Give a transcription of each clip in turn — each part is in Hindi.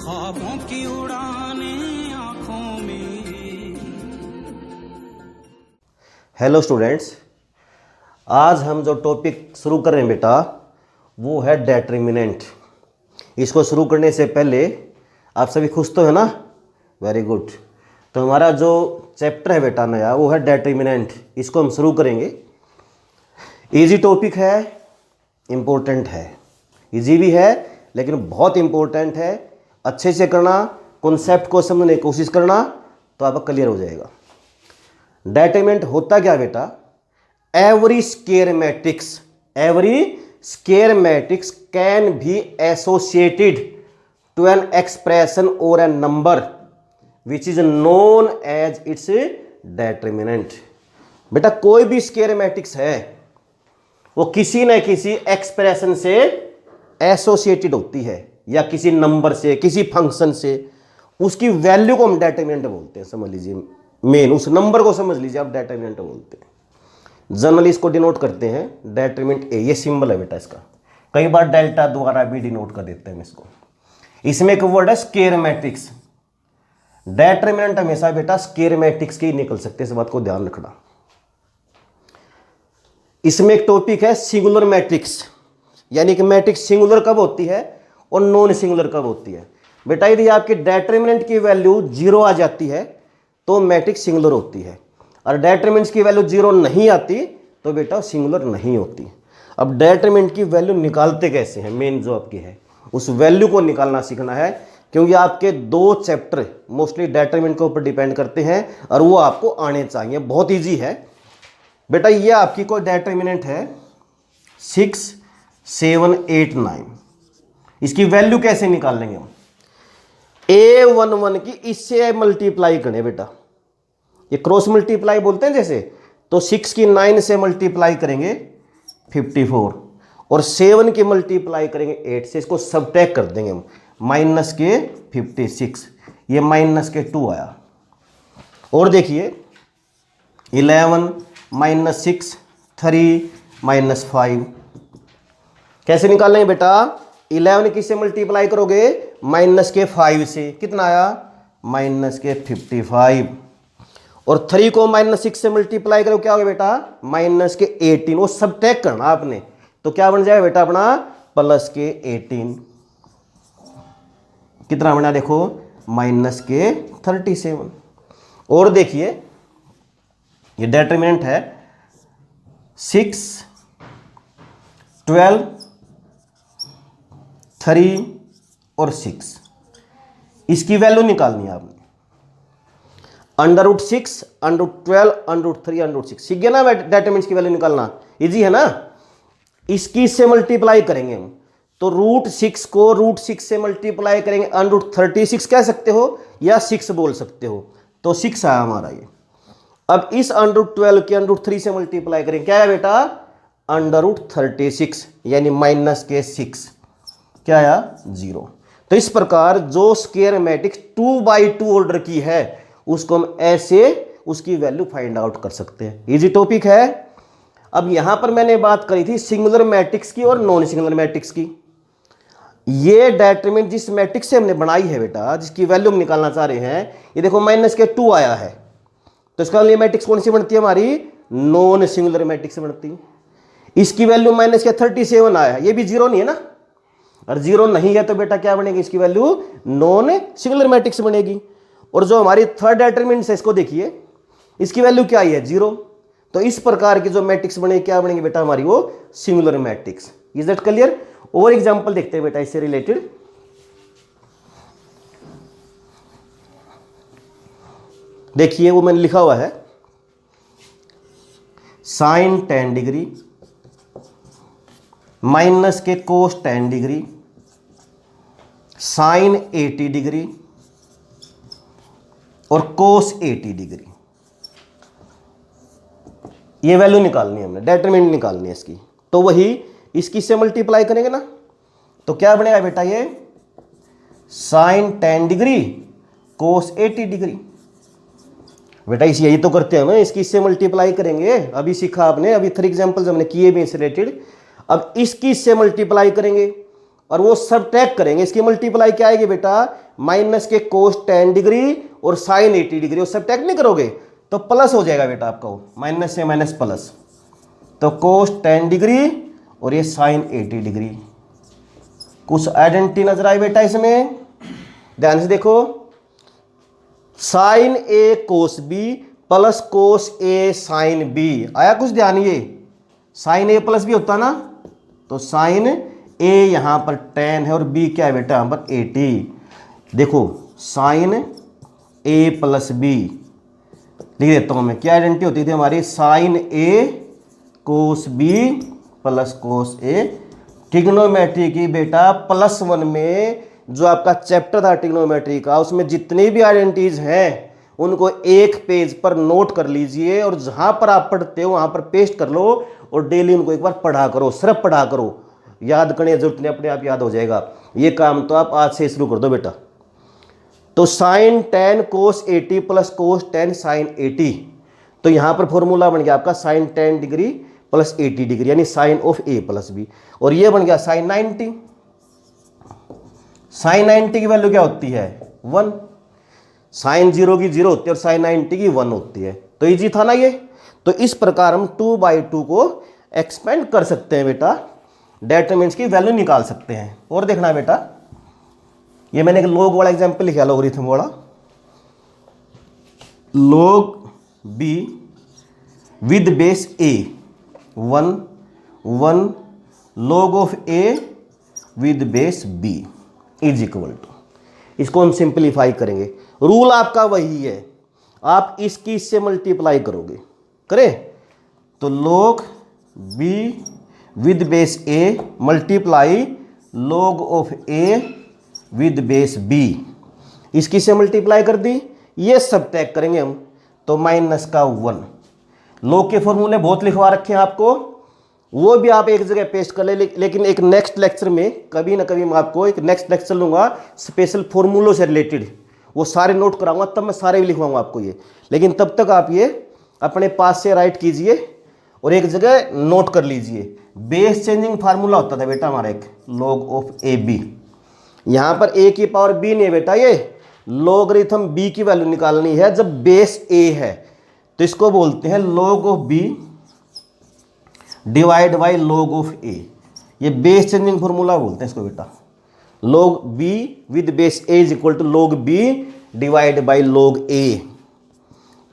ख्वाबों की उड़ाने आंखों में। हेलो स्टूडेंट्स, आज हम जो टॉपिक शुरू कर रहे हैं बेटा वो है डेटर्मिनेंट। इसको शुरू करने से पहले आप सभी खुश तो है ना? Very good. तो हमारा जो चैप्टर है बेटा नया वो है डेटर्मिनेंट। इसको हम शुरू करेंगे। इजी टॉपिक है, इम्पोर्टेंट है। इजी भी है लेकिन बहुत इम्पोर्टेंट है। अच्छे से करना, कॉन्सेप्ट को समझने की कोशिश करना तो आपका क्लियर हो जाएगा। डेटर्मिनेंट होता क्या बेटा? Every square matrix can be associated to an expression और an number which is known as its determinant. बेटा कोई भी स्केयर मैट्रिक्स है वो किसी न किसी एक्सप्रेशन से एसोसिएटेड होती है या किसी नंबर से, किसी फंक्शन से। उसकी वैल्यू को हम डेटर्मिनेंट बोलते हैं। समझ लीजिए, मेन उस नंबर को समझ लीजिए आप, डेटर्मिनेंट बोलते हैं। जनरली इसको डिनोट करते हैं डेटर्मिनेंट ए। ये सिंबल है बेटा इसका। कई बार डेल्टा द्वारा भी डिनोट कर देते हैं इसको। इसमें एक वर्ड है स्केयर मैट्रिक्स। डेटर्मिनेंट हमेशा बेटा स्केयर मैट्रिक्स के ही निकल सकते हैं, इस बात को ध्यान रखना। इसमें एक टॉपिक है सिंगुलर मैट्रिक्स, यानी कि मैट्रिक्स सिंगुलर कब होती है और नॉन सिंगुलर कब होती है। बेटा यदि आपकी डेटर्मिनेंट की वैल्यू 0 आ जाती है तो मैट्रिक्स सिंगुलर होती है, और डेटर्मिनेंट की वैल्यू 0 नहीं आती तो बेटा सिंगुलर नहीं होती। अब डेटर्मिनेंट की वैल्यू निकालते कैसे हैं, मेन जो आपकी है उस वैल्यू को निकालना सीखना है, क्योंकि आपके 2 चैप्टर मोस्टली डेटर्मिनेंट के ऊपर डिपेंड करते हैं और वो आपको आने चाहिए। बहुत ईजी है बेटा। ये आपकी कोई डेटर्मिनेंट है 6, 7, 8, 9। इसकी वैल्यू कैसे निकाल लेंगे हम? A11 की इससे मल्टीप्लाई करें बेटा, ये क्रॉस मल्टीप्लाई बोलते हैं जैसे। तो 6 की 9 से मल्टीप्लाई करेंगे 54, और 7 की मल्टीप्लाई करेंगे 8 से। इसको सबट्रैक्ट कर देंगे हम, माइनस के 56, ये माइनस के 2 आया। और देखिए 11 माइनस 6, 3 माइनस 5। कैसे निकालेंगे बेटा? 11 किससे मल्टीप्लाई करोगे? माइनस के 5 से। कितना आया? माइनस के 55। और 3 को माइनस 6 से मल्टीप्लाई करो, क्या होगा बेटा? माइनस के 18। वो सबट्रैक्ट करना आपने, तो क्या बन जाएगा बेटा अपना? प्लस के 18। कितना बना देखो? माइनस के 37। और देखिए ये डेटर्मिनेंट है 6, 12, 3 और 6। इसकी वैल्यू निकालनी है आपने। √6, √12, √3, √6। सीख गया ना डेटर्मिनेंट की वैल्यू निकालना? इजी है ना? इसकी से मल्टीप्लाई करेंगे हम, तो √6 को √6 से मल्टीप्लाई करेंगे। √36 कह सकते हो या 6 बोल सकते हो। तो 6 आया हमारा ये। अब इस √12 के √3 से मल्टीप्लाई करेंगे, क्या है बेटा? √36, यानी माइनस के 6। क्या आया? 0। तो इस प्रकार जो स्क्वायर मैट्रिक्स 2x2 ऑर्डर की है उसको हम ऐसे उसकी वैल्यू फाइंड आउट कर सकते हैं। इजी टॉपिक है। अब यहां पर मैंने बात करी थी सिंगुलर मैट्रिक्स की और नॉन सिंगुलर मैट्रिक्स की। ये डेटर्मिनेंट जिस मैट्रिक्स से हमने बनाई है बेटा, जिसकी वैल्यू हम निकालना चाह रहे हैं, ये देखो माइनस के 2 आया है, तो इसका लिए मैट्रिक्स कौन सी बनती है हमारी? नॉन सिंगुलर मैट्रिक्स बनती है। इसकी वैल्यू माइनस के 37 आया है, ये भी 0 नहीं है ना? और 0 नहीं है तो बेटा क्या बनेगी इसकी वैल्यू? नॉन सिंगुलर मैट्रिक्स बनेगी। और जो हमारी थर्ड डेटर्मिनेंट है इसको देखिए, इसकी वैल्यू क्या आई है? 0। तो इस प्रकार की जो मैट्रिक्स बनेगी क्या बनेगी बेटा हमारी? वो singular matrix. Is that clear? और एग्जांपल देखते हैं बेटा इससे रिलेटेड। देखिए वो मैंने लिखा हुआ है sin 10 डिग्री माइनस के cos 10 डिग्री sin 80 डिग्री और cos 80 डिग्री। ये वैल्यू निकालनी है हमने, डेटर्मिनेंट निकालनी है इसकी। तो वही इसकी से मल्टीप्लाई करेंगे ना, तो क्या बनेगा बेटा? ये sin 10 डिग्री cos 80 डिग्री। बेटा इस यही तो करते हैं ना, इसकी इससे मल्टीप्लाई करेंगे। अभी सीखा आपने, अभी 3 एग्जांपल्स हमने किए भी इससे रिलेटेड। अब इसकी इससे मल्टीप्लाई करेंगे और वो सब्ट्रैक्ट करेंगे, इसकी मल्टीप्लाई क्या आएगी बेटा, माइनस के कोस 10 डिग्री और साइन 80 डिग्री, वो सब्ट्रैक्ट नहीं करोगे तो प्लस हो जाएगा बेटा आपका, वो माइनस से माइनस प्लस, तो कोस 10 डिग्री और ये साइन 80 डिग्री। कुछ आइडेंटिटी नजर आई बेटा इसमें, ध्यान से देखो, साइन ए कोस बी प्लस कोस ए साइन बी, आया कुछ ध्यान, ये साइन ए प्लस बी होता ना, तो साइन ए यहां पर 10 है और बी क्या है बेटा यहां पर 80। देखो साइन ए प्लस बी लिख देता हूं मैं, क्या आइडेंटिटी होती थी हमारी, साइन ए कोस बी प्लस कोस ए। ट्रिग्नोमेट्री की बेटा +1 में जो आपका चैप्टर था ट्रिग्नोमेट्री का, उसमें जितनी भी आइडेंटिटीज हैं उनको एक पेज पर नोट कर लीजिए और जहां पर आप पढ़ते हो वहां पर पेस्ट कर लो और डेली उनको एक बार पढ़ा करो, सिर्फ पढ़ा करो, याद करने की जरूरत नहीं, अपने आप याद हो जाएगा। ये काम तो आप आज से शुरू कर दो बेटा। तो sine 10 cos 80 plus cos 10 sine 80, तो यहां पर फॉर्मूला बन गया आपका साइन 10 डिग्री प्लस 80 डिग्री, यानी sine of A plus B, और ये बन गया साइन 90। साइन 90 की वैल्यू क्या होती है, 1, साइन 0 की 0 होती है और साइन 90 की 1 होती है, तो इजी था ना ये। तो इस प्रकार हम 2/2 को एक्सपेंड कर सकते हैं बेटा, डिटरमिनेंट्स की वैल्यू निकाल सकते हैं। और देखना बेटा, ये मैंने एक लॉग वाला एग्जांपल लिखा, लॉगरिथम वाला, log b with base a 1 1 log of a with base b is equal to, इसको हम सिंप्लीफाई करेंगे। रूल आपका वही है, आप इसकी इससे मल्टीप्लाई करोगे, करें तो log b with base a multiply log of a with base b, इसकी से मल्टीप्लाई कर दी, ये सब टैग करेंगे हम, तो -1। log के फॉर्मूले बहुत लिखवा रखे हैं आपको, वो भी आप एक जगह पेस्ट कर ले, लेकिन एक नेक्स्ट लेक्चर में कभी ना कभी मैं आपको एक नेक्स्ट लेक्चर लूंगा स्पेशल फॉर्मूलों से रिलेटेड, वो सारे नोट कराऊंगा, तब मैं सारे भी लिखवाऊंगा आपको ये। लेकिन तब तक आप ये अपने पास से राइट कीजिए और एक जगह नोट कर लीजिए। बेस चेंजिंग फार्मूला होता था बेटा हमारा एक, log ऑफ ए बी, यहां पर a की पावर b नहीं है बेटा, ये लॉगरिथम b की वैल्यू निकालनी है जब बेस a है, तो इसको बोलते हैं log of b divide by log of a, ये बेस चेंजिंग फॉर्मूला बोलते हैं इसको बेटा। log b with base a is equal to log b divide by log a,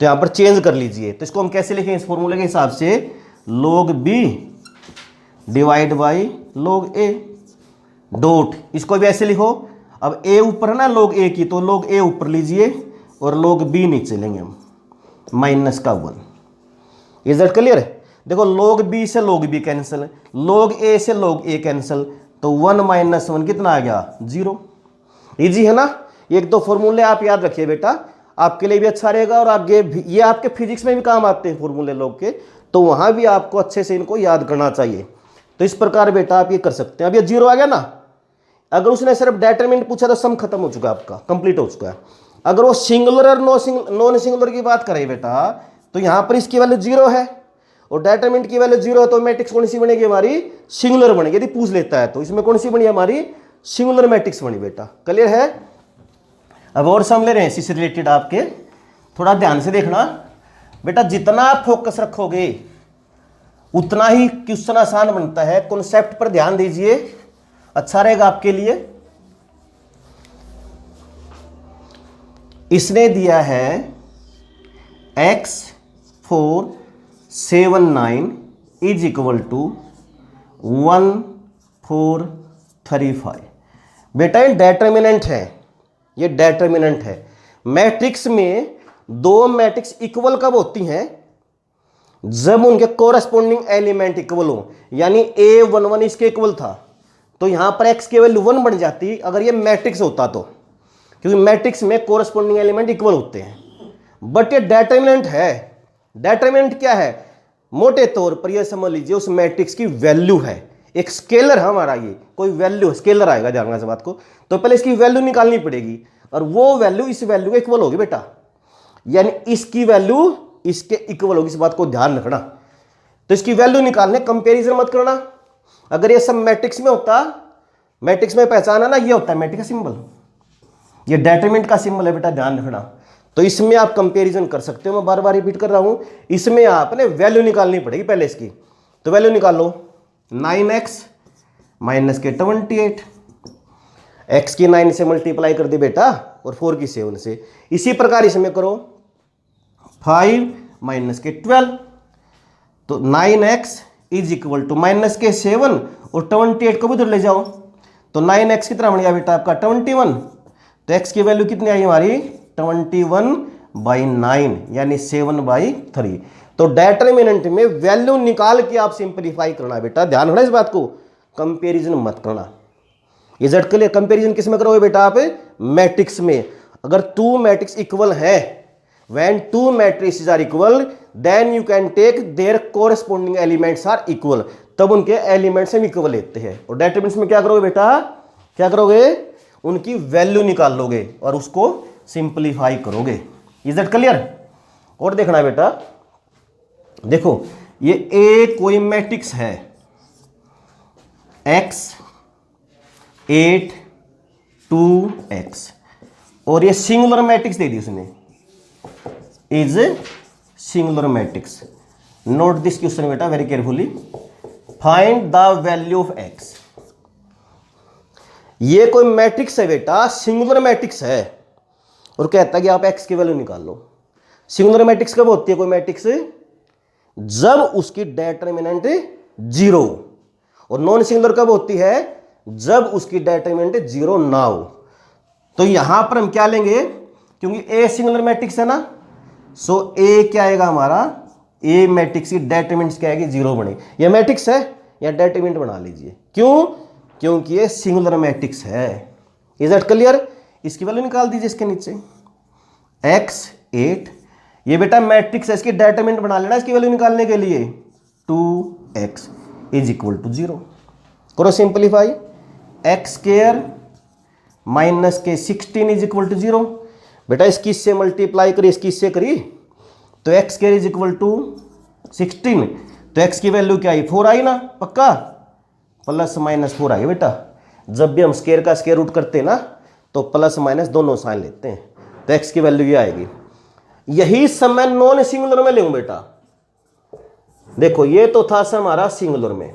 तो यहां पर चेंज कर लीजिए, तो इसको हम कैसे लिखेंगे इस फॉर्मूले के हिसाब से, log b divide by log a dot, इसको भी ऐसे लिखो, अब a ऊपर है ना log a की, तो log a ऊपर लीजिए और log b नीचे लेंगे हम, -1। Is that clear? देखो log b से log b cancel, log a से log a कैंसिल, तो 1 - 1 कितना आ गया, 0। इजी है ना? एक दो फॉर्मूले आप याद रखिए बेटा, आपके लिए भी अच्छा रहेगा और आगे ये आपके फिजिक्स में भी काम आते हैं फॉर्मूले log के, तो वहां भी आपको अच्छे से इनको याद करना चाहिए। तो इस प्रकार बेटा आप ये कर सकते हैं। अब ये 0 आ गया ना, अगर उसने सिर्फ डिटरमिनेंट पूछा तो सम खत्म हो चुका है आपका, कंप्लीट हो चुका है। अगर वो सिंगुलर और नॉन सिंगुलर की बात करें बेटा, तो यहां पर इसकी वैल्यू 0 है और डिटरमिनेंट की वैल्यू 0 है, तो मैट्रिक्स कौन सी बनेगी हमारी, सिंगुलर बनेगी। यदि पूछ लेता है तो इसमें कौन सी बनी हमारी, सिंगुलर मैट्रिक्स बनी बेटा। क्लियर है? अब और सम ले रहे हैं इसी से रिलेटेड, आपके थोड़ा ध्यान से देखना बेटा, जितना आप फोकस रखोगे उतना ही क्वेश्चन आसान बनता है। कॉन्सेप्ट पर ध्यान दीजिए, अच्छा रहेगा आपके लिए। इसने दिया है x479 इज इक्वल टू 1435। बेटा ये डिटरमिनेंट है, ये डिटरमिनेंट है। मैट्रिक्स में दो मैट्रिक्स इक्वल कब होती हैं, जब उनके कोरस्पोंडिंग एलिमेंट इक्वल हो, यानी A11 इसके इक्वल था तो यहां पर x की वैल्यू 1 बन जाती अगर ये मैट्रिक्स होता तो, क्योंकि मैट्रिक्स में कोरस्पोंडिंग एलिमेंट इक्वल होते हैं। बट ये डिटरमिनेंट है। डिटरमिनेंट क्या है, मोटे तौर पर ये समझ लीजिए उस मैट्रिक्स की वैल्यू है, एक स्केलर है हमारा, ये कोई वैल्यू स्केलर आएगा, ध्यान से बात को, तो पहले इसकी वैल्यू निकालनी पड़ेगी और वो वैल्यू इस वैल्यू के इक्वल होगी बेटा, यानी इसकी वैल्यू इसके इक्वल होगी। इस बात को ध्यान रखना। तो इसकी वैल्यू निकालने, कंपैरिजन मत करना। अगर ये सब मैट्रिक्स में होता, मैट्रिक्स में पहचाना ना, ये होता है मैट्रिक्स का सिंबल, ये डेटरमिनेंट का सिंबल है बेटा, ध्यान रखना। तो इसमें आप कंपैरिजन कर सकते हो, मैं बार बार रिपीट कर रहा हूं, इसमें आपने वैल्यू निकालनी पड़ेगी पहले इसकी। तो वैल्यू निकाल लो, 9x माइनस के 28, x की 9 से मल्टीप्लाई कर दी बेटा और 4 की 7 से। इसी प्रकार इसमें करो 5 माइनस के 12, तो 9x is equal to minus के 7 और 28 को भी उधर ले जाओ, तो 9x कितना बन गया बेटा आपका 21, तो x की वैल्यू कितनी आई हमारी 21/9 यानी 7/3। तो डेटरमिनेंट में वैल्यू निकाल के आप सिंपलीफाई करना बेटा, ध्यान रखना इस बात को, कंपैरिजन मत करना। ये जेड के लिए कंपैरिजन किस में करोगे बेटा आप, मैट्रिक्स में। अगर टू मैट्रिक्स इक्वल है, when two matrix are equal then you can take their corresponding elements are equal, तब उनके एलिमेंट्स हम इक्वल लेते हैं। और डेटरमिनेंट्स में क्या करोगे बेटा, क्या करोगे, उनकी वैल्यू निकाल लोगे और उसको सिंपलीफाई करोगे। Is that clear? और देखना बेटा, देखो ये ए कोई मैट्रिक्स है, x 8 2x, और ये सिंगुलर मैट्रिक्स दे दी उसने, is singular matrix. Note this question बेटा very carefully, find the value of x। ये कोई मैट्रिक्स है बेटा, सिंगुलर मैट्रिक्स है, और कहता है कि आप x की वैल्यू निकाल लो। सिंगुलर मैट्रिक्स कब होती है कोई मैट्रिक्स, जब उसकी डेटरमिनेंट 0, और नॉन सिंगुलर कब होती है, जब उसकी डेटरमिनेंट 0 ना हो। तो यहां पर हम क्या लेंगे, क्योंकि ए सिंगुलर मैट्रिक्स है ना, सो ए क्या आएगा हमारा, ए मैट्रिक्स की डेटरमिनेंट क्या आएगी 0 बने। यह मैट्रिक्स है या डेटरमिनेंट बना लीजिए, क्यों, क्योंकि ये सिंगुलर मैट्रिक्स है। Is that clear? इसकी वैल्यू निकाल दीजिए इसके नीचे, x 8, ये बेटा मैट्रिक्स है, इसकी डेटरमिनेंट बना लेना इसकी वैल्यू निकालने के लिए, 2x इज इक्वल टू 0। करो सिंपलीफाई, x स्क्वायर माइनस के 16 इज इक्वल टू 0। बेटा इसकी इससे मल्टीप्लाई करी, इसकी इससे करी, तो x square is equal to 16, तो x की वैल्यू क्या आई 4 आई ना, पक्का, प्लस माइनस 4 आई बेटा। जब भी हम स्क्वायर का स्क्वायर रूट करते हैं ना, तो प्लस माइनस दोनों साइन लेते हैं, तो x की वैल्यू ये आएगी। यही समय नॉन सिंगुलर में लेऊं बेटा, देखो ये तो था सम हमारा सिंगुलर में,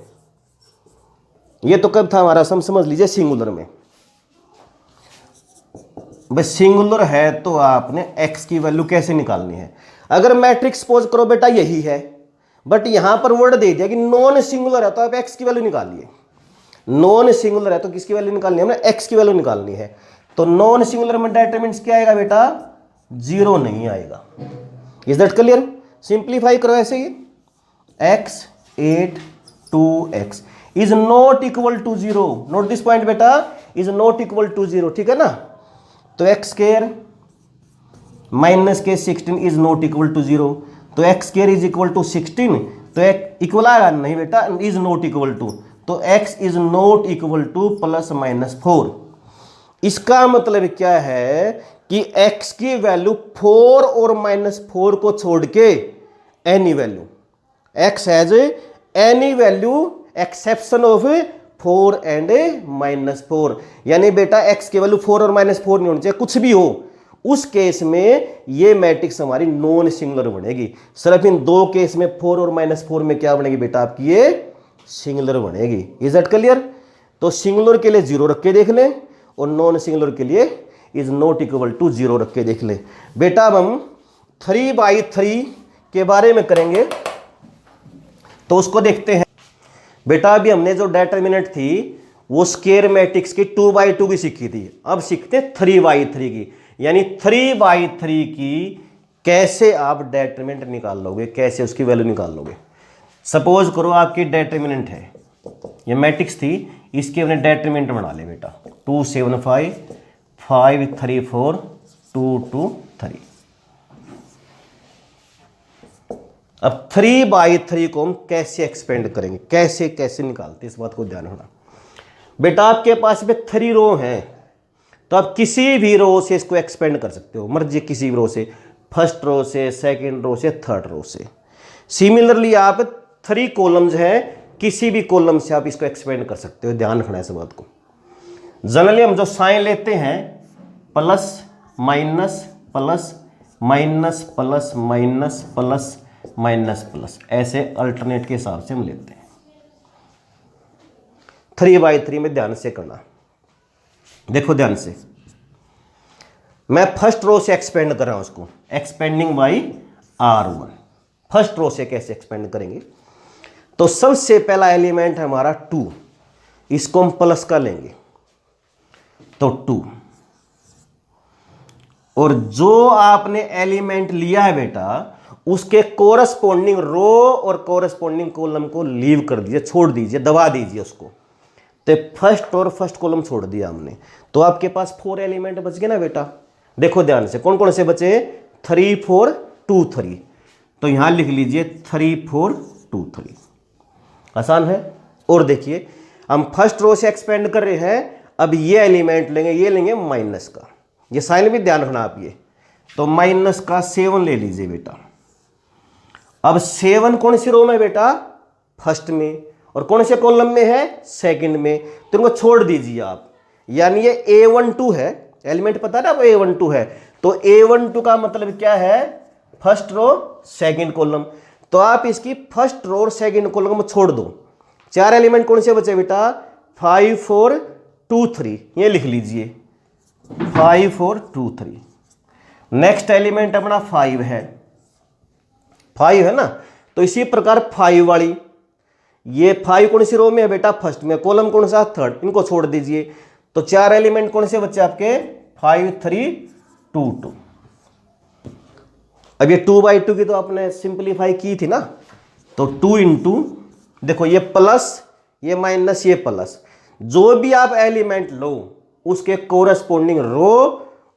ये तो कब था हमारा सम, समझ लीजिए सिंगुलर में। भाई सिंगुलर है तो आपने x की वैल्यू कैसे निकालनी है। अगर मैट्रिक्स सपोज करो बेटा यही है, बट यहां पर वर्ड दे दिया कि नॉन सिंगुलर है, तो आप x की वैल्यू निकालिए। नॉन सिंगुलर है तो किसकी वैल्यू निकालनी है, हमने x की वैल्यू निकालनी है। तो नॉन सिंगुलर में डेटरमिनेंट क्या आएगा बेटा, 0 नहीं आएगा। Is that clear? सिंप्लीफाई करो ऐसे ही, x 8 2x is not equal to 0। Note this point बेटा, इज नॉट इक्वल टू 0, ठीक है ना। तो x स्क्वायर माइनस के 16 इज नॉट इक्वल टू 0, तो x square is equal to 16, तो इक्वल आएगा नहीं बेटा, इज नॉट इक्वल टू, तो x is not equal to plus minus 4। इसका मतलब क्या है कि x की वैल्यू 4 और -4 को छोड़ के any value, x has any value exception of 4 and -4, यानी बेटा x की वैल्यू 4 और -4 नहीं होनी चाहिए, कुछ भी हो, उस केस में ये मैट्रिक्स हमारी नॉन सिंगुलर बनेगी। सिर्फ इन दो केस में 4 और -4 में क्या बनेगी बेटा आपकी, ये सिंगुलर बनेगी। Is that clear? तो सिंगुलर के लिए 0 रख के देख लें, और नॉन सिंगुलर के लिए इज नॉट इक्वल टू 0 रख के देख ले। बेटा अब हम 3/3 के बारे में करेंगे, तो उसको देखते हैं। बेटा अभी हमने जो डेटरमिनेंट थी वो स्क्वायर मैट्रिक्स की 2/2 की सीखी थी, अब सीखते 3/3 की, यानी 3/3 की कैसे आप डेटरमिनेंट निकाल लोगे, कैसे उसकी वैल्यू निकाल लोगे। सपोज करो आपकी डेटरमिनेंट है, ये मैट्रिक्स थी, इसके हमने डेटरमिनेंट बना ले बेटा, 2 7 5 5 3 4 2 2 3। अब 3/3 को हम कैसे एक्सपेंड करेंगे, कैसे कैसे निकालते हैं, इस बात को ध्यान रखना। बेटा आपके पास में 3 रो हैं, तो आप किसी भी रो से इसको एक्सपेंड कर सकते हो, मर्जी किसी भी रो से, फर्स्ट रो से, सेकंड रो से, थर्ड रो से। सिमिलरली आप 3 कॉलम्स हैं, किसी भी कॉलम से आप इसको एक्सपेंड कर सकते हो, ध्यान रखना है इस बात को। जनरली हम जो साइन लेते हैं plus minus plus minus plus minus plus minus plus, ऐसे अल्टरनेट के हिसाब से हम लेते हैं। 3/3 में ध्यान से करना। देखो ध्यान से, मैं फर्स्ट रो से एक्सपेंड कर रहा हूं उसको, expanding by R1। First row से कैसे एक्सपेंड करेंगे, तो सबसे पहला एलिमेंट है हमारा 2, इसको हम प्लस का लेंगे तो 2, और जो आपने एलिमेंट लिया है बेटा उसके कोरस्पोंडिंग रो और कोरस्पोंडिंग कॉलम को लीव कर दीजिए, छोड़ दीजिए, दबा दीजिए उसको। तो फर्स्ट और फर्स्ट कॉलम छोड़ दिया हमने, तो आपके पास 4 एलिमेंट बच गए ना बेटा। देखो ध्यान से, कौन कौन से बचे, 3 4 2 3, तो यहां लिख लीजिए 3 4 2 3। आसान है। और देखिए हम फर्स्ट रो से एक्सपेंड कर रहे हैं, अब ये एलिमेंट लेंगे, ये लेंगे माइनस का, ये साइन भी ध्यान रखना आप ये, तो माइनस का 7 ले लीजिए बेटा। अब 7 कौन सी रो में बेटा, फर्स्ट में, और कौन से कॉलम में है, सेकंड में, तो इनको छोड़ दीजिए आप। यानी ये A12 है, एलिमेंट पता है ना, A12 है, तो A12 का मतलब क्या है, फर्स्ट रो सेकंड कॉलम, तो आप इसकी फर्स्ट रो और सेकंड कॉलम को छोड़ दो। 4 एलिमेंट कौन से बचे बेटा, 5 4 2 3, ये लिख लीजिए 5 4 2 3। नेक्स्ट एलिमेंट अपना 5 है, 5 है ना, तो इसी प्रकार 5 वाली, ये 5 कौन सी रो में है बेटा, फर्स्ट में, कॉलम कौन सा, थर्ड, इनको छोड़ दीजिए। तो 4 एलिमेंट कौन से बच्चे आपके, 5 3 2 2। अब ये 2/2 की तो आपने सिंप्लीफाई की थी ना, तो 2 इंटू, देखो ये प्लस, ये माइनस, ये प्लस, जो भी आप एलिमेंट लो उसके कोरस्पोंडिंग रो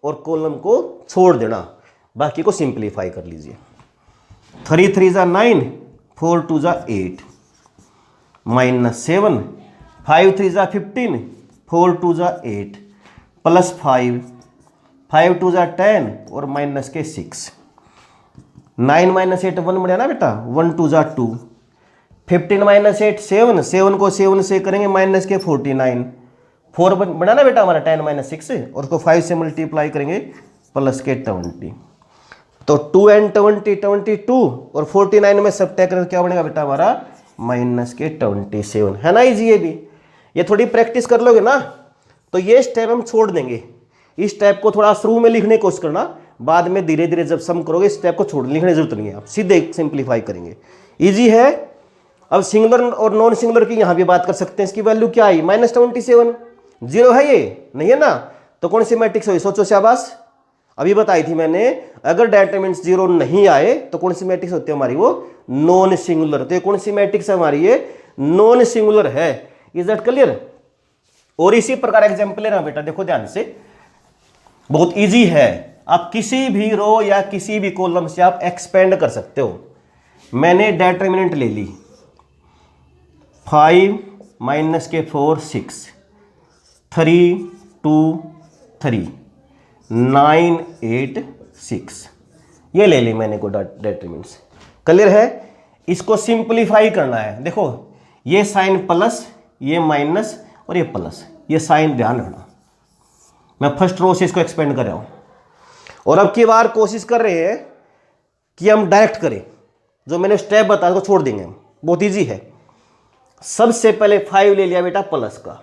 और कॉलम को छोड़ देना, बाकी को सिंप्लीफाई कर लीजिए। 3 3 जा 9, 4 2 जा 8, माइनस 7, 5 3 जा 15, 4 2 जा 8, प्लस 5, 5 2 जा 10, और माइनस के 6। 9 माइनस 8 1 बढ़िया ना बेटा, 1 2 जा 2, 15 माइनस 8 7, 7 को 7 से करेंगे माइनस के 49, 4 बढ़िया ना बेटा हमारा 10 माइनस 6, और उसको 5 से मल्टीप्लाई करेंगे प्लस के 20, तो 2 and 20 22, और 49 में सब करें क्या बनेगा बेटा हमारा, माइनस के 27, है ना इजी। ये थोड़ी प्रैक्टिस कर लोगे ना, तो ये स्टेप हम छोड़ देंगे, इस स्टेप को थोड़ा शुरू में लिखने की कोशिश करना, बाद में धीरे धीरे जब सम करोगे इस स्टेप को छोड़, लिखने की जरूरत नहीं है, आप सीधे सिंप्लीफाई करेंगे, इजी है। अब सिंगुलर और नॉन सिंगुलर की यहां भी बात कर सकते हैं, इसकी वैल्यू क्या आई, -27, 0 है, ये नहीं है ना, तो कौन सी मैट्रिक्स हुई, सोचो शाबाश। अभी बताई थी मैंने, अगर डिटरमिनेंट 0 नहीं आए तो कौन सी मैट्रिक्स होती है हमारी, वो नॉन सिंगुलर। तो कौन सी मैट्रिक्स है हमारी, ये नॉन सिंगुलर है। Is that clear. और इसी प्रकार एग्जांपल लेना बेटा, देखो ध्यान से, बहुत इजी है, आप किसी भी रो या किसी भी कॉलम से आप एक्सपेंड कर सकते हो। मैंने डिटरमिनेंट ले ली 5 माइनस के 4 6, 3 2 3, 9 8 6, ये ले ली मैंने को डिटरमिनेंट्स। क्लियर है। इसको सिंप्लीफाई करना है, देखो ये साइन प्लस, ये माइनस, और ये प्लस, ये साइन ध्यान रखना। मैं फर्स्ट रो से इसको एक्सपेंड कर रहा हूं, और अब की बार कोशिश कर रहे हैं कि हम डायरेक्ट करें, जो मैंने स्टेप बताया उसको छोड़ देंगे हम, बहुत इजी है। सबसे पहले 5 ले लिया बेटा प्लस का,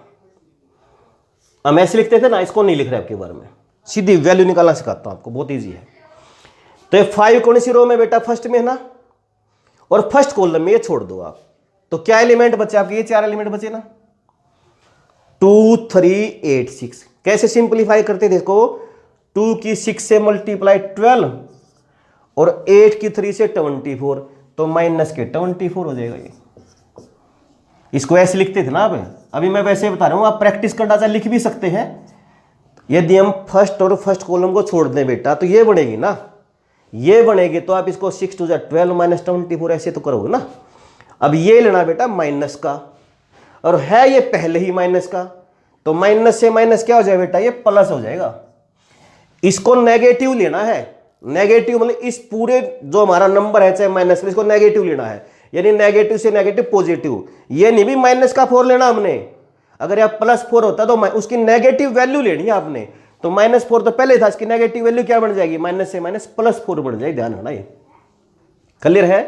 हम ऐसे लिखते थे ना, इसको नहीं लिख रहे आपके बारे में, सीधी वैल्यू निकालना सिखाता हूं आपको, बहुत इजी है। तो ये 5 कौन सी रो में बेटा, फर्स्ट में है ना, और फर्स्ट कॉलम में ये छोड़ दो आप, तो क्या एलिमेंट बचे आपके, ये 4 एलिमेंट बचे ना, 2 3 8 6। कैसे सिंप्लीफाई करते देखो, 2 की 6 से मल्टीप्लाई 12, और 8 की 3 से 24, तो माइनस के 24 हो जाएगा ये। इसको ऐसे लिखते थे ना आप, अभी मैं वैसे बता रहा हूं, आप प्रैक्टिस करना चाहे लिख भी सकते हैं। यदि हम फर्स्ट और फर्स्ट कॉलम को छोड़ दें बेटा, तो ये बनेगी ना, ये बनेगी, तो आप इसको 6 2 12 माइनस 24 ऐसे तो करोगे ना। अब ये लेना बेटा माइनस का, और है ये पहले ही माइनस का, तो माइनस से माइनस क्या हो जाएगा बेटा, ये प्लस हो जाएगा। इसको नेगेटिव लेना है, नेगेटिव मतलब इस पूरे जो हमारा नंबर है चाहे माइनस में, इसको नेगेटिव लेना है, यानी नेगेटिव से नेगेटिव पॉजिटिव। ये नहीं भी माइनस का 4 लेना हमने, अगर यहाँ +4 होता तो उसकी नेगेटिव वैल्यू लेनी है आपने, तो -4 तो पहले था, इसकी नेगेटिव वैल्यू क्या बन जाएगी, माइनस से माइनस +4 बन जाएगी। ध्यान रखना, ये क्लियर है।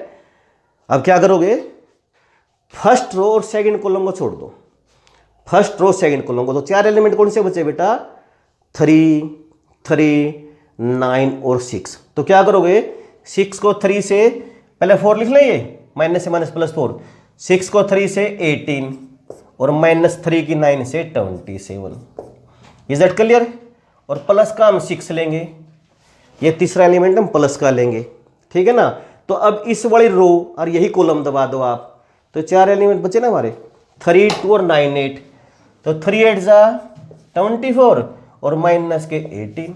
अब क्या करोगे, फर्स्ट रो और सेकंड कॉलम को छोड़ दो, फर्स्ट रो सेकंड कॉलम को, तो 4 एलिमेंट कौन से बचे बेटा, 3, 3, 9 और 6। तो क्या करोगे, 6 को 3 से पहले 4 लिख लें, ये माइनस से माइनस +4, 6 को 3 से 18 और -3 की 9 से 27। Is that clear. और प्लस का हम 6 लेंगे, ये तीसरा एलिमेंट हम प्लस का लेंगे, ठीक है ना। तो अब इस वाली रो और यही कॉलम दबा दो आप, तो 4 एलिमेंट बचे ना हमारे, 3, 2 और 9, 8। तो 3 8 जा 24 और माइनस के 18।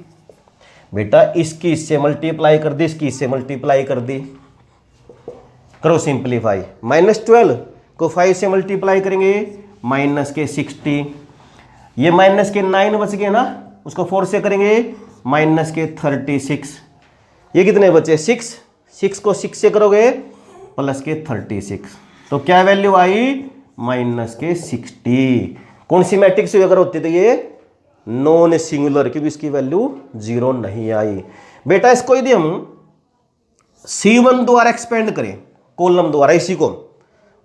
बेटा इसकी इससे मल्टीप्लाई कर दी, इसकी इससे मल्टीप्लाई कर दी, करो सिंप्लीफाई। -12 को 5 से मल्टीप्लाई करेंगे, माइनस के 60। ये माइनस के 9 बच गए ना, उसको 4 से करेंगे, माइनस के 36। ये कितने बचे, 6, 6 को 6 से करोगे प्लस के 36। तो क्या वैल्यू आई, माइनस के 60। कौन सी मैट्रिक्स अगर होती तो ये नॉन सिंगुलर, क्योंकि इसकी वैल्यू 0 नहीं आई। बेटा इसको यदि हम C1 द्वारा एक्सपेंड करें, कॉलम द्वारा, इसी को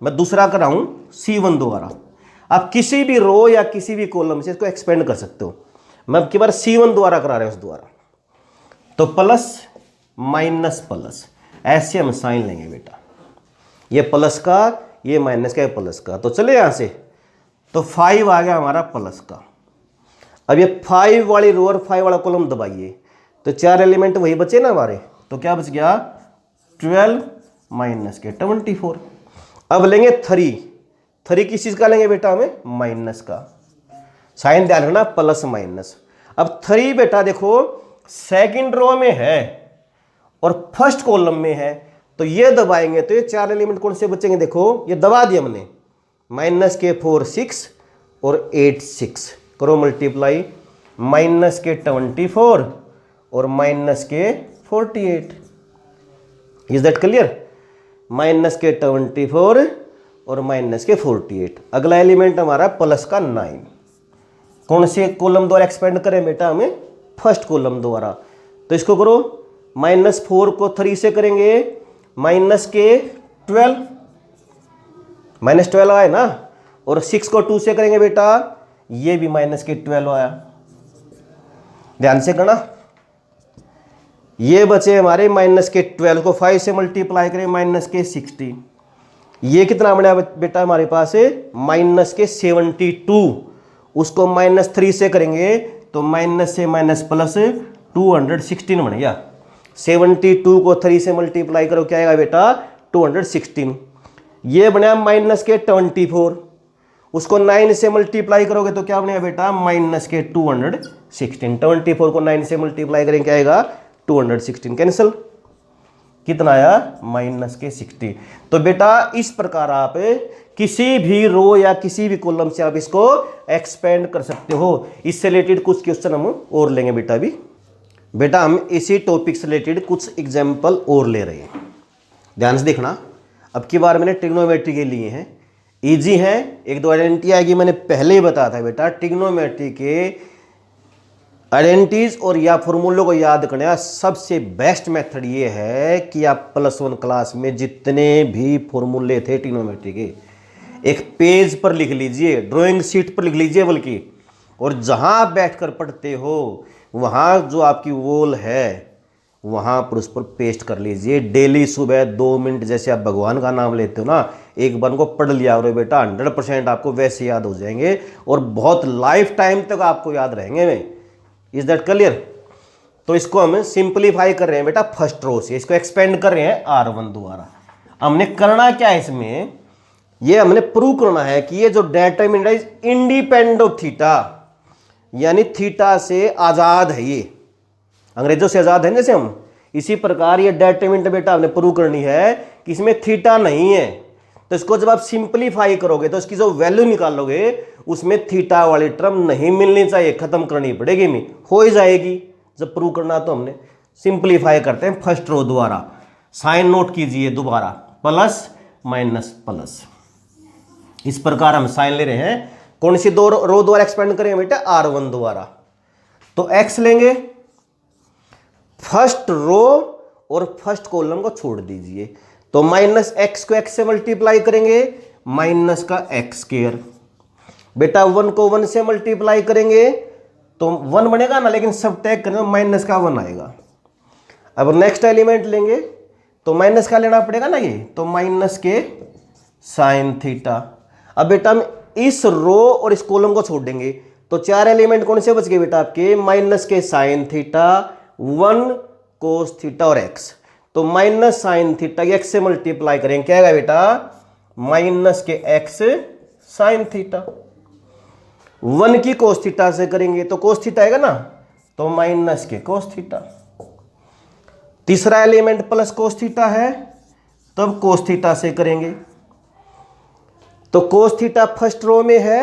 मैं दूसरा कर रहा हूं C1 द्वारा, आप किसी भी रो या किसी भी कॉलम से इसको एक्सपेंड कर सकते हो। मैं अब की बार C1 द्वारा करा रहे हैं, उस द्वारा, तो प्लस माइनस प्लस ऐसे हम साइन लेंगे बेटा, ये प्लस का, ये माइनस का, ये प्लस का। तो चले यहां से, तो 5 आ गया हमारा प्लस का। अब ये 5 वाली रो और 5 वाला कॉलम दबाइए, तो 4 एलिमेंट वही बचे ना हमारे, तो क्या बच गया, 12 माइनस के 24। अब लेंगे 3 किस चीज का लेंगे बेटा, हमें माइनस का। साइन ध्यान रखना, प्लस माइनस। अब 3 बेटा देखो सेकंड रो में है और फर्स्ट कॉलम में है, तो ये दबाएंगे तो ये 4 एलिमेंट कौन से बचेंगे, देखो ये दबा दिया हमने, माइनस के 4 6 और 8 6, करो मल्टीप्लाई, माइनस के 24 और माइनस के 48। Is that clear. माइनस के 24 और माइनस के 48। अगला एलिमेंट हमारा प्लस का 9, कौन से कॉलम द्वारा एक्सपेंड करें बेटा, हमें फर्स्ट कॉलम द्वारा। तो इसको करो, -4 को 3 से करेंगे, माइनस के 12, -12 आए ना, और 6 को 2 से करेंगे बेटा, ये भी माइनस के 12 आया। ध्यान से करना, ये बचे हमारे माइनस के 12 को 5 से मल्टीप्लाई करें, माइनस के 60। ये कितना बना बेटा हमारे पास है, माइनस के 72। उसको -3 से करेंगे तो माइनस से माइनस प्लस 216 बन गया। 72 को 3 से मल्टीप्लाई करो, क्या आएगा बेटा, 216। ये बना माइनस के 24, उसको 9 से मल्टीप्लाई करोगे तो क्या बनेगा बेटा, माइनस के 216। 24 को 9 से मल्टीप्लाई करेंगे, क्या आएगा, 216। कैंसिल, कितना आया, माइनस के 60। तो बेटा इस प्रकार आप किसी भी रो या किसी भी कॉलम से आप इसको एक्सपेंड कर सकते हो। इससे रिलेटेड कुछ क्वेश्चन हम और लेंगे बेटा अभी। बेटा हम इसी टॉपिक से रिलेटेड कुछ एग्जाम्पल और ले रहे हैं, ध्यान से देखना। अब की बार मैंने ट्रिग्नोमेट्री के लिए हैं, इजी है, 1-2 आइडेंटिटी आएगी, मैंने पहले ही बताया था बेटा। ट्रिग्नोमेट्री के आइडेंटिटीज और या फॉर्मूलों को याद करने का सबसे बेस्ट मेथड ये है कि आप +1 क्लास में जितने भी फॉर्मूले थे ट्रिग्नोमेट्री के, एक पेज पर लिख लीजिए, ड्राइंग शीट पर लिख लीजिए बल्कि, और जहां आप बैठकर पढ़ते हो वहां जो आपकी वॉल है वहां पर उस पर पेस्ट कर लीजिए। डेली सुबह 2 मिनट, जैसे आप भगवान का नाम लेते हो ना, एक बार को पढ़ लिया करो बेटा, 100% आपको वैसे याद हो जाएंगे और बहुत लाइफ टाइम तक आपको याद रहेंगे वे। Is that clear. तो इसको हम सिंप्लीफाई कर रहे हैं बेटा फर्स्ट रो से, इसको एक्सपेंड कर रहे हैं R1 द्वारा। हमने करना क्या है इसमें, ये हमने प्रूव करना है कि ये जो determinant is independent of theta, यानी थीटा से आजाद है, ये अंग्रेजों से आजाद है जैसे हम, इसी प्रकार ये डिटरमिनेंट बेटा हमने प्रूव करनी है कि इसमें थीटा नहीं है। तो इसको जब आप सिंप्लीफाई करोगे तो इसकी जो वैल्यू निकालोगे उसमें थीटा वाली टर्म नहीं मिलनी चाहिए, खत्म करनी पड़ेगी, में हो ही जाएगी। जब प्रूव करना तो हमने सिंप्लीफाई करते हैं फर्स्ट रो द्वारा। साइन नोट कीजिए दोबारा, प्लस माइनस प्लस, इस प्रकार हम साइन ले रहे हैं कौन सी दो रो द्वारा एक्सपेंड करेंगे बेटा, R1 द्वारा। तो x लेंगे, फर्स्ट रो और फर्स्ट कॉलम को छोड़ दीजिए, तो माइनस एक्स को एक्स से मल्टीप्लाई करेंगे, माइनस का एक्स स्क्वायर। बेटा 1 को 1 से मल्टीप्लाई करेंगे तो 1 बनेगा ना, लेकिन सब टैग करेंगे माइनस का 1 आएगा। अब नेक्स्ट एलिमेंट लेंगे तो माइनस का लेना पड़ेगा ना ये, तो माइनस के साइन थीटा। अब बेटा हम इस रो और इस कॉलम को छोड़ देंगे, तो 4 एलिमेंट कौन से बच गए बेटा आपके, माइनस के साइन थीटा, 1 कोस थीटा और एक्स। तो माइनस साइन थीटा एक्स से मल्टीप्लाई करेंगे, क्या आएगा बेटा, माइनस के एक्स साइन थीटा। 1 की कोस थीटा से करेंगे तो कोस थीटा आएगा ना, तो माइनस के कोस थीटा। तीसरा एलिमेंट प्लस कोस थीटा है, तब कोस थीटा से करेंगे, तो कोस थीटा फर्स्ट रो में है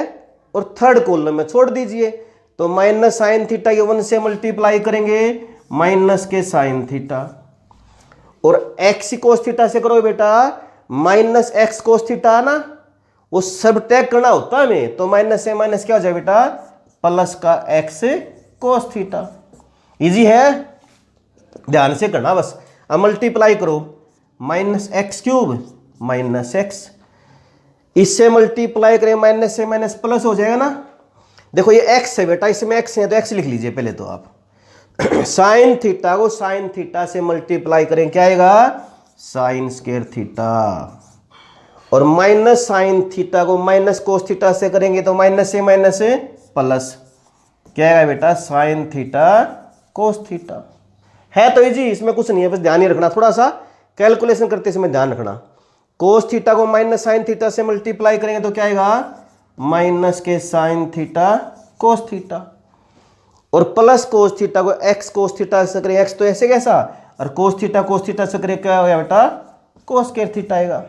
और थर्ड कॉलम में छोड़ दीजिए, तो माइनस साइन थीटा ये 1 से मल्टीप्लाई करेंगे, माइनस के साइन थीटा। और एक्स कोस थीटा से करो बेटा, माइनस एक्स कोस थीटा ना, वो सब टैग करना होता है हमें, तो माइनस से माइनस क्या हो जाए बेटा, प्लस का एक्स कोस थीटा। इजी है, ध्यान से करना बस। अब मल्टीप्लाई करो, minus X cube minus x, इससे मल्टीप्लाई करें माइनस से माइनस प्लस हो जाएगा ना। देखो ये एक्स है बेटा, इसमें एक्स है तो एक्स लिख लीजिए पहले तो आप। साइन थीटा को साइन थीटा से मल्टीप्लाई करें, क्या आएगा, साइन स्क्वायर थीटा। और माइनस साइन थीटा को माइनस कोस थीटा से करेंगे तो माइनस से माइनस प्लस, क्या आएगा बेटा, साइन थीटा कोस थीटा। है तो इजी, इसमें कुछ नहीं है, बस ध्यान ही रखना, थोड़ा सा कैलकुलेशन करते समय ध्यान रखना। कोस थीटा को माइनस साइन थीटा से मल्टीप्लाई करेंगे तो क्या आएगा, माइनस के साइन थीटा कोस थीटा। और प्लस कोस थीटा को एक्स कोस थीटा से करें, एक्स तो ऐसे कैसा, और कोस थीटा से करें, क्या होगा बेटा, कोस स्क्वायर थीटा आएगा।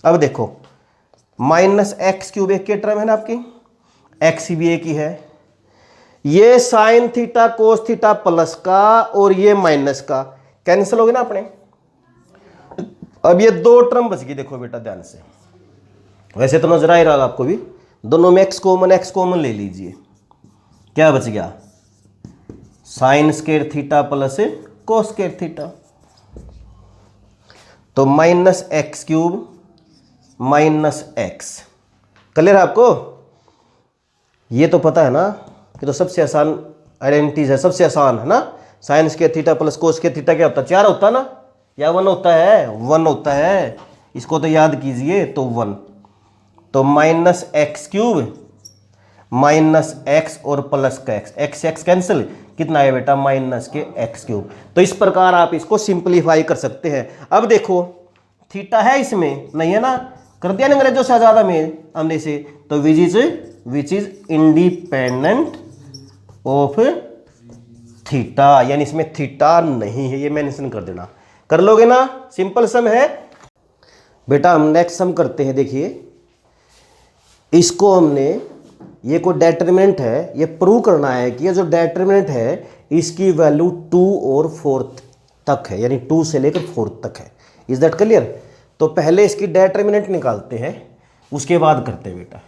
अब देखो माइनस एक्स क्यूब एक के टर्म है ना आपकी, एक्स भी एक ही है, ये sine theta cos theta plus का और ये माइनस का कैंसिल हो गया ना अपने। अब ये 2 टर्म बच गई, देखो बेटा ध्यान से, वैसे तो नजर आ ही रहा आपको भी, दोनों में एक्स कॉमन ले लीजिए, क्या बच गया, sine square theta plus cos square theta. तो minus X cube minus X, clear है आपको, ये तो पता है ना, ये तो सबसे आसान आइडेंटिटीज है, सबसे आसान है ना। Sign square theta plus cos square theta क्या होता है, 4 होता ना, या 1 होता है, 1 होता है, इसको तो याद कीजिए, तो 1। तो minus X cube minus x और प्लस का एक्स एक्स कैंसिल, कितना है बेटा, माइनस के एक्स क्यूब। तो इस प्रकार आप इसको सिंप्लीफाई कर सकते हैं। अब देखो थीटा है इसमें, नहीं है ना, कर दिया ना अंग्रेजों से ज़्यादा में हमने से, तो which is independent of theta, यानी इसमें थीटा नहीं है, ये मेंशन कर देना, कर लोगे ना, सिंपल सम है बेटा। हम नेक्स्ट सम करते हैं, देखिए इसको हमने, ये कोई डेटरमिनेंट है, ये प्रूव करना है कि ये जो डेटरमिनेंट है इसकी वैल्यू 2 और 4 तक है, यानी 2 से लेकर 4 तक है। Is that clear. तो पहले इसकी डेटरमिनेंट निकालते हैं, उसके बाद करते हैं बेटा।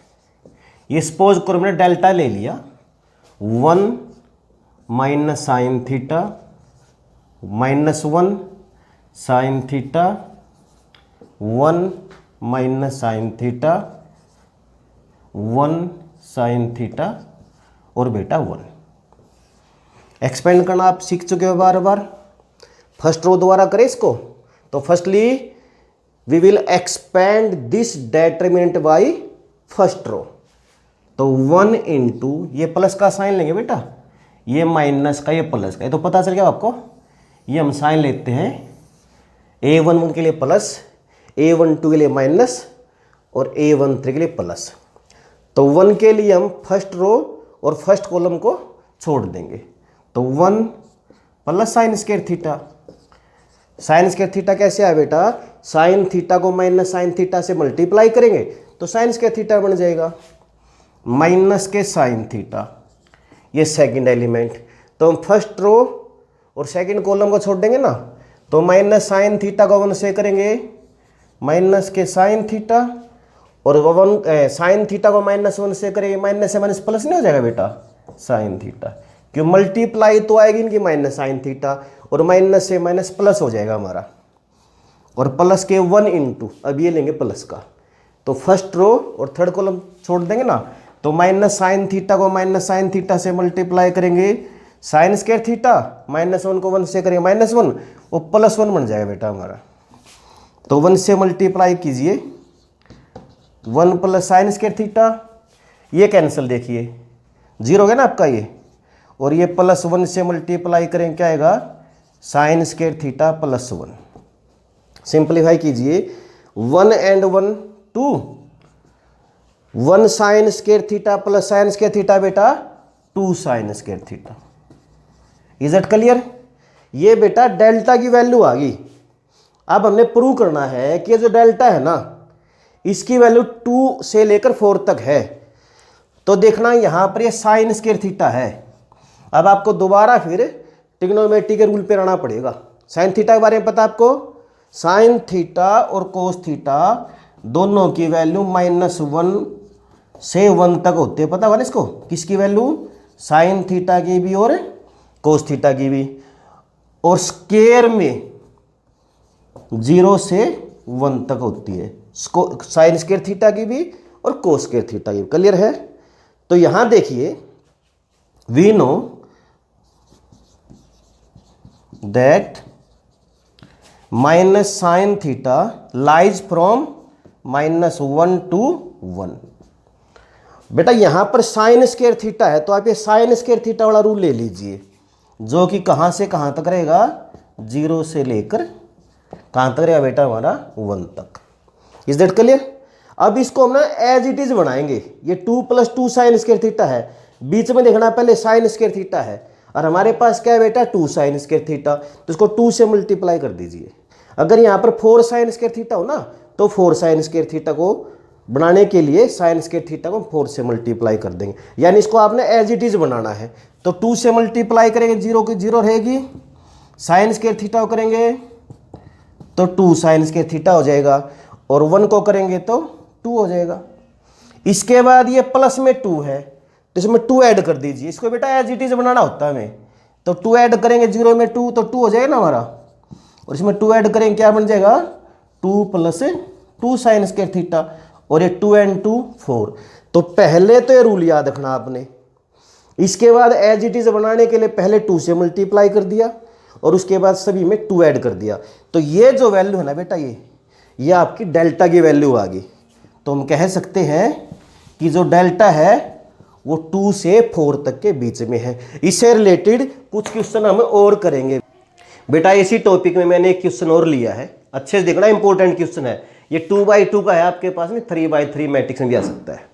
ये सपोज करो मैंने डेल्टा ले लिया, 1 minus sine theta minus 1 sine theta 1 minus sine theta 1 sine theta और बेटा 1। एक्सपेंड करना आप सीख चुके हो बार बार। फर्स्ट रो दोबारा करें इसको, तो firstly we will expand this determinant by first row. तो 1 इंटू ये प्लस का साइन लेंगे बेटा, ये माइनस का ये प्लस का, ये तो पता चल गया आपको। ये हम साइन लेते हैं, A11 के लिए प्लस, A12 के लिए माइनस और A13 के लिए प्लस। तो 1 के लिए हम फर्स्ट रो और फर्स्ट कॉलम को छोड़ देंगे, तो 1 plus sign square theta. Sign square theta कैसे आया बेटा, साइन थीटा को माइनस साइन थीटा से मल्टीप्लाई करेंगे तो साइन स्क्वायर थीटा बन जाएगा, माइनस के साइन थीटा। ये सेकंड एलिमेंट, तो हम फर्स्ट रो और सेकंड कॉलम को छोड़ देंगे ना, तो माइनस साइन थीटा को 1 से करेंगे, माइनस के साइन थीटा और वन साइन थीटा को -1 से करेंगे, माइनस से माइनस प्लस नहीं हो जाएगा बेटा साइन थीटा, क्यों मल्टीप्लाई तो आएगी इनकी माइनस साइन थीटा, और माइनस से माइनस प्लस हो जाएगा हमारा, और प्लस के 1 इंटू, अब ये लेंगे प्लस का, तो फर्स्ट रो और थर्ड कॉलम छोड़ देंगे ना, तो माइनस साइन थीटा को माइनस साइन थीटा से मल्टीप्लाई करेंगे, साइन स्क्वायर थीटा, -1 को 1 से करेंगे -1, वो +1 बन जाएगा बेटा हमारा। तो 1 से मल्टीप्लाई कीजिए, 1 प्लस साइन स्क्वायर थीटा, ये कैंसिल देखिए 0 हो गया ना आपका ये, और ये +1 से मल्टीप्लाई करें क्या आएगा, साइन स्क्वायर थीटा +1। सिंप्लीफाई कीजिए, 1 and 1 2, 1 sign square theta plus sign square theta बेटा 2 sign square theta. Is it clear? ये बेटा डेल्टा की वैल्यू आ गई। अब हमने प्रूव करना है कि जो डेल्टा है ना, इसकी वैल्यू 2 से लेकर 4 तक है। तो देखना यहां पर ये साइन स्क्वायर थीटा है। अब आपको दोबारा फिर ट्रिग्नोमेट्री के रूल पे रहना पड़ेगा। साइन थीटा के बारे में पता आपको, साइन थीटा और कोस थीटा दोनों की वैल्यू -1 से 1 तक होते हैं, पता होगा ना इसको, किसकी वैल्यू, साइन थीटा की भी और कोस थीटा की भी, और स्क्वायर में 0 से 1 तक होती है, साइन स्क्वायर थीटा की भी और कोस स्क्वायर थीटा की। क्लियर है? तो यहां देखिए, we know that minus sine theta lies from -1 to 1। बेटा यहां पर साइन स्क्वायर थीटा है, तो आप ये साइन स्क्वायर थीटा वाला रूल ले लीजिए, जो कि कहां से कहां तक रहेगा, 0 से लेकर कहां तक रहेगा बेटा हमारा 1 तक। Is that clear? अब इसको हम ना एज इट इज बनाएंगे। ये 2 + 2 साइन स्क्वायर थीटा है, बीच में देखना पहले साइन स्क्वायर थीटा है, और हमारे पास क्या है बेटा 2 साइन स्क्वायर थीटा, तो इसको 2 से मल्टीप्लाई कर दीजिए। अगर यहाँ पर 4 साइन स्क्वायर थीटा हो ना, तो 4 साइन स्क्वायर थीटा को बनाने के लिए साइन स्क्वायर थीटा को 4 से मल्टीप्लाई कर देंगे, यानी इसको आपने एज इट इज बनाना है। तो 2 से मल्टीप्लाई करेंगे, 0 की 0 रहेगी, साइन स्क्वायर थीटा को करेंगे तो 2 साइन स्क्वायर थीटा हो जाएगा, और 1 को करेंगे तो 2 हो जाएगा। इसके बाद ये प्लस में 2 है, तो इसमें 2 ऐड कर दीजिए। इसको बेटा एज इट इज बनाना होता है हमें, तो 2 ऐड करेंगे 0 में 2, तो 2 हो जाएगा ना हमारा, और इसमें 2 ऐड करेंगे क्या बन जाएगा, 2 + 2 साइन स्क्वायर थीटा, और ये 2 and 2 4। तो पहले तो ये रूल याद रखना आपने। इसके बाद एज इट इज बनाने के लिए पहले 2 से मल्टीप्लाई कर दिया, और उसके बाद सभी में 2 ऐड कर दिया। तो ये जो वैल्यू है ना बेटा, ये आपकी डेल्टा की वैल्यू आ गई। तो हम कह सकते हैं कि जो डेल्टा है वो 2 से 4 तक के बीच में है। इससे रिलेटेड कुछ क्वेश्चन हम और करेंगे बेटा। इसी टॉपिक में मैंने एक क्वेश्चन और लिया है, अच्छे से देखना, इंपॉर्टेंट क्वेश्चन है ये। 2x2 का है आपके पास में, 3x3 मैट्रिक्स में भी आ सकता है।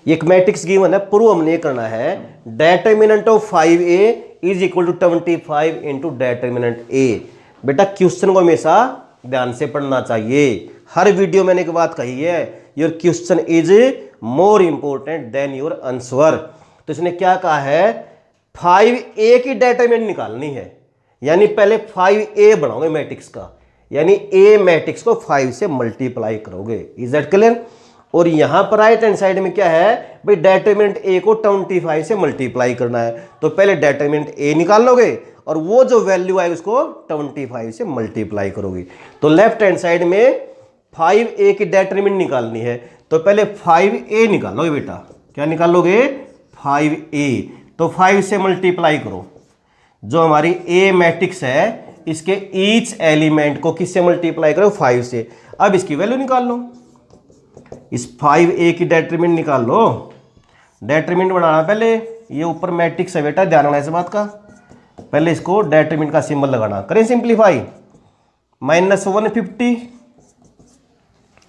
एक मैट्रिक्स गिवन है, प्रूव हमने करना है, determinant of 5a is equal to 25 into determinant a। बेटा क्वेश्चन को हमेशा ध्यान से पढ़ना चाहिए। हर वीडियो मैंने एक बात कही है, your question is more important than your answer. तो इसने क्या कहा है, 5a की डेटर्मिनेंट निकालनी है, यानी पहले 5a बनाओगे मैट्रिक्स का, यानी a मैट्रिक्स को 5 से मल्टीप्लाई करोगे। Is that clear? और यहां पर राइट हैंड साइड में क्या है भाई, डेटर्मिनेंट a को 25 से मल्टीप्लाई करना है। तो पहले डेटर्मिनेंट a निकाल लोगे, और वो जो वैल्यू आएगी उसको 25 से मल्टीप्लाई करोगे। तो लेफ्ट हैंड साइड में 5a की डेटर्मिनेंट निकालनी है, तो पहले 5a निकालोगे बेटा। क्या निकालोगे? 5a। तो 5 से मल्टीप्लाई करो, जो हमारी a मैट्रिक्स है इसके ईच एलिमेंट को किससे मल्टीप्लाई करो, 5 से। अब इसकी वैल्यू निकाल लो, इस 5a की डेटर्मिनेंट निकाल लो। डेटर्मिनेंट बनाना पहले, ये ऊपर मैट्रिक्स है बेटा, ध्यान रखना इस बात का। पहले इसको डेटर्मिनेंट का सिंबल लगाना, करें सिंप्लीफाई। -150,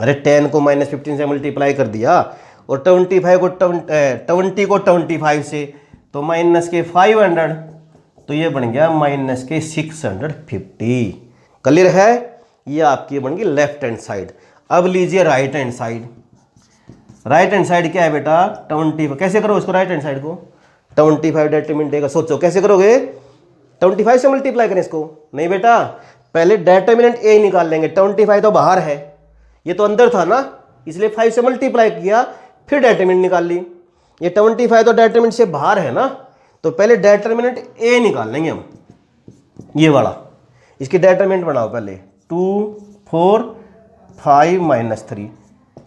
अरे 10 को -15 से मल्टीप्लाई कर दिया, और 25 को 20 को 25 से, तो -500, तो ये बन गया -650। क्लियर है? ये आपकी बन गई लेफ्ट हैंड साइड। अब लीजिए right hand side. Right hand side क्या है बेटा, 25। कैसे करो इसको, राइट हैंड साइड को 25 डेटर्मिनेंट देगा। सोचो कैसे करोगे, 25 से मल्टीप्लाई करें इसको? नहीं बेटा, पहले डेटर्मिनेंट a निकाल लेंगे। 25 तो बाहर है, ये तो अंदर था ना, इसलिए 5 से मल्टीप्लाई किया, फिर डेटरमिनेंट निकाल ली। ये 25 तो डेटरमिनेंट से बाहर है ना, तो पहले डेटरमिनेंट ए निकाल लेंगे हम, ये वाला। इसकी डेटरमिनेंट बनाओ पहले, 2 4 5 -3,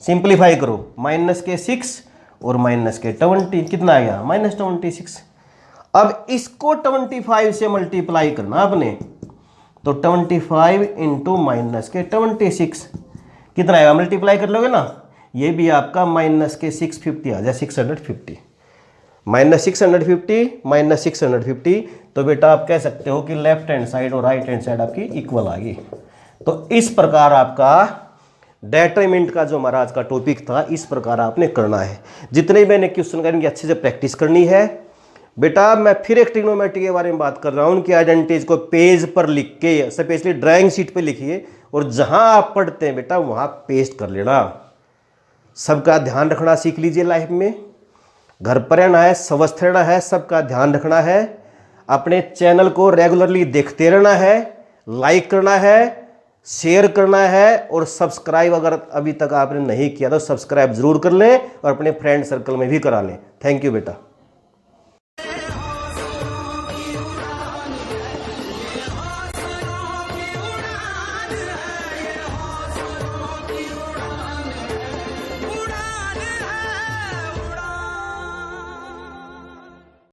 सिंप्लीफाई करो, माइनस के 6 और माइनस के 20, कितना आ गया -26। अब इसको 25 से मल्टीप्लाई करना आपने, तो 25 इंटू माइनस के 26 कितना आएगा, मल्टीप्लाई कर लोगे ना, ये भी आपका माइनस के 650 आ जाए, 650 -650 -650, तो बेटा आप कह सकते हो कि लेफ्ट हैंड साइड और राइट हैंड साइड आपकी इक्वल आ गई। तो इस प्रकार आपका डेटरमिनेंट का जो हमारा आज का टॉपिक था, इस प्रकार आपने करना है। जितने भी मैंने क्वेश्चन करेंगे अच्छे से प्रैक्टिस करनी है बेटा। मैं फिर एक ट्रिग्नोमेट्री के बारे में बात कर रहा हूँ कि आइडेंटिटीज को पेज पर लिख के, स्पेशली ड्राइंग शीट पे लिखिए, और जहां आप पढ़ते हैं बेटा वहां पेस्ट कर लेना। सबका ध्यान रखना सीख लीजिए लाइफ में, घर पर रहना है, स्वस्थ रहना है, सबका ध्यान रखना है, अपने चैनल को रेगुलरली देखते रहना है, लाइक करना है, शेयर करना है, और सब्सक्राइब अगर अभी तक आपने नहीं किया तो सब्सक्राइब जरूर कर लें और अपने फ्रेंड सर्कल में भी करा लें। थैंक यू बेटा।